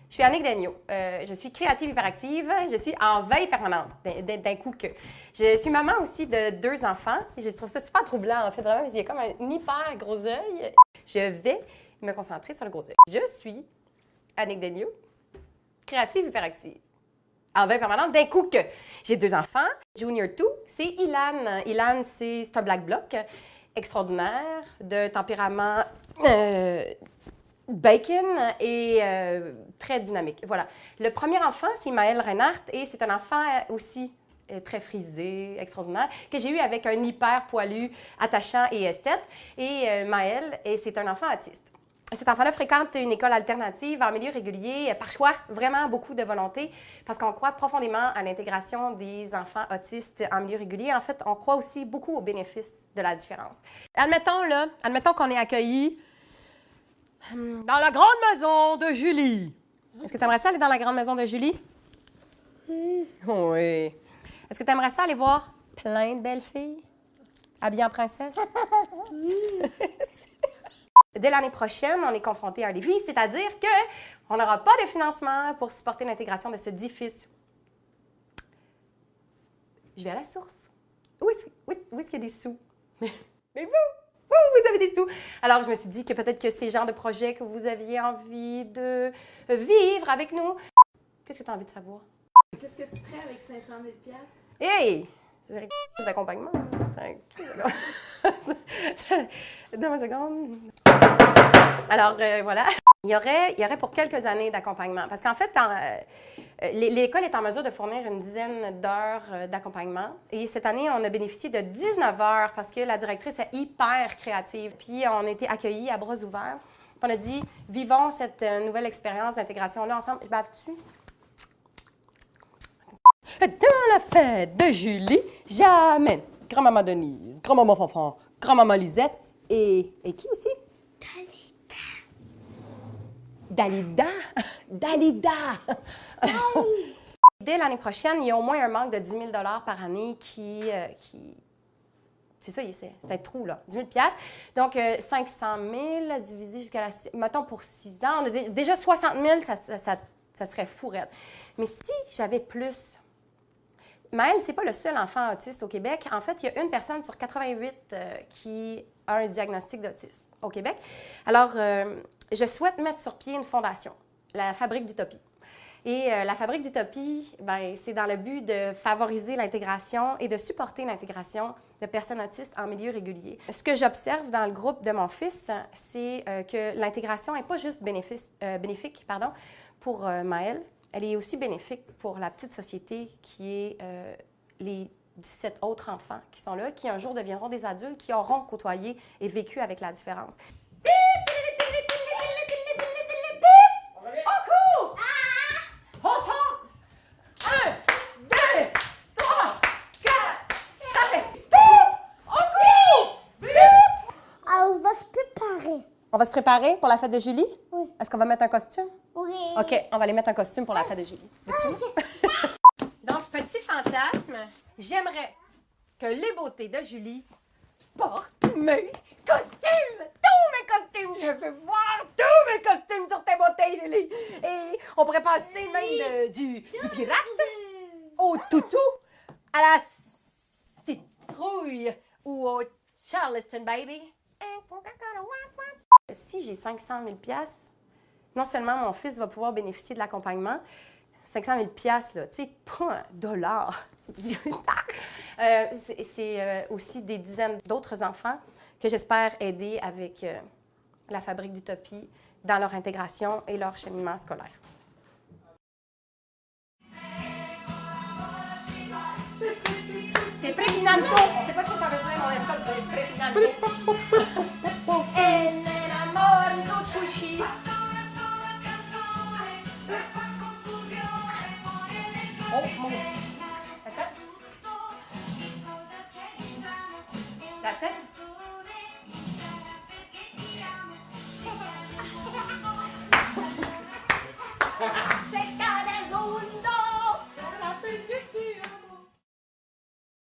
Je suis Annick Daigneault. Je suis créative hyperactive. Je suis en veille permanente, d'un coup que. Je suis maman aussi de 2 enfants. Je trouve ça super troublant, en fait, vraiment, parce qu'il y a comme un hyper gros œil. Je vais me concentrer sur le gros œil. Je suis Annick Daigneault, créative hyperactive. En veille permanente, d'un coup que. J'ai 2 enfants. Junior 2, c'est Ilan. Ilan, c'est un black bloc extraordinaire, de tempérament bacon et très dynamique. Voilà. Le premier enfant, c'est Maël Reinhardt et c'est un enfant aussi très frisé, extraordinaire, que j'ai eu avec un hyper poilu, attachant et esthète. Et Maël, c'est un enfant autiste. Cet enfant-là fréquente une école alternative en milieu régulier par choix, vraiment beaucoup de volonté, parce qu'on croit profondément à l'intégration des enfants autistes en milieu régulier. En fait, on croit aussi beaucoup aux bénéfices de la différence. Admettons qu'on est accueillis dans la grande maison de Julie. Est-ce que tu aimerais ça aller dans la grande maison de Julie? Oui. Est-ce que tu aimerais ça aller voir plein de belles filles habillées en princesse? Dès l'année prochaine, on est confronté à un défi, c'est-à-dire qu'on n'aura pas de financement pour supporter l'intégration de ce difficile. Je vais à la source. Où est-ce qu'il y a des sous? Mais vous avez des sous. Alors, je me suis dit que peut-être que c'est le genre de projet que vous aviez envie de vivre avec nous. Qu'est-ce que tu as envie de savoir? Qu'est-ce que tu ferais avec 500 000 $? Hey! C'est un d'accompagnement. Donne-moi une seconde. Alors, voilà. Il y aurait pour quelques années d'accompagnement. Parce qu'en fait, l'école est en mesure de fournir une dizaine d'heures d'accompagnement. Et cette année, on a bénéficié de 19 heures parce que la directrice est hyper créative. Puis, on a été accueillis à bras ouverts. Puis on a dit, vivons cette nouvelle expérience d'intégration-là ensemble. Je bave-tu? Dans la fête de Julie, j'amène grand-maman Denise, grand-maman Fanfan, grand-maman Lisette et qui aussi? Dalida. Dès l'année prochaine, il y a au moins un manque de 10 000 $ par année qui c'est ça, c'est un trou, là. 10 000 $. Donc, 500 000 divisé jusqu'à la... Mettons, pour 6 ans, on a déjà 60 000, ça serait fourette. Mais si j'avais plus... Maël, c'est pas le seul enfant autiste au Québec. En fait, il y a une personne sur 88 qui a un diagnostic d'autisme au Québec. Alors, je souhaite mettre sur pied une fondation, la Fabrique d'Utopie. Et la Fabrique d'Utopie, c'est dans le but de favoriser l'intégration et de supporter l'intégration de personnes autistes en milieu régulier. Ce que j'observe dans le groupe de mon fils, c'est que l'intégration n'est pas juste bénéfique pour Maël, elle est aussi bénéfique pour la petite société qui est les 17 autres enfants qui sont là, qui un jour deviendront des adultes, qui auront côtoyé et vécu avec la différence. On court! On sort! 1, 2, 3, 4, 5, on court! On va se préparer. On va se préparer pour la fête de Julie? Oui. Est-ce qu'on va mettre un costume? Oui. OK, on va aller mettre un costume pour la fête de Julie. Veux-tu? Donc, petit fantasme, j'aimerais que les beautés de Julie portent mes costumes! Tous mes costumes! Je veux voir tous mes costumes sur tes beautés, Julie! Et on pourrait passer même du pirate au toutou à la citrouille ou au Charleston, baby. Si j'ai 500 000 $, non seulement mon fils va pouvoir bénéficier de l'accompagnement, 500 000 $, là, tu sais, pas un dollar. C'est aussi des dizaines d'autres enfants que j'espère aider avec la Fabrique d'Utopie dans leur intégration et leur cheminement scolaire. C'est prépinanto! On sait pas ce que ça veut dire, mon école, c'est prépinanto. Oh, mon... La tête? La tête?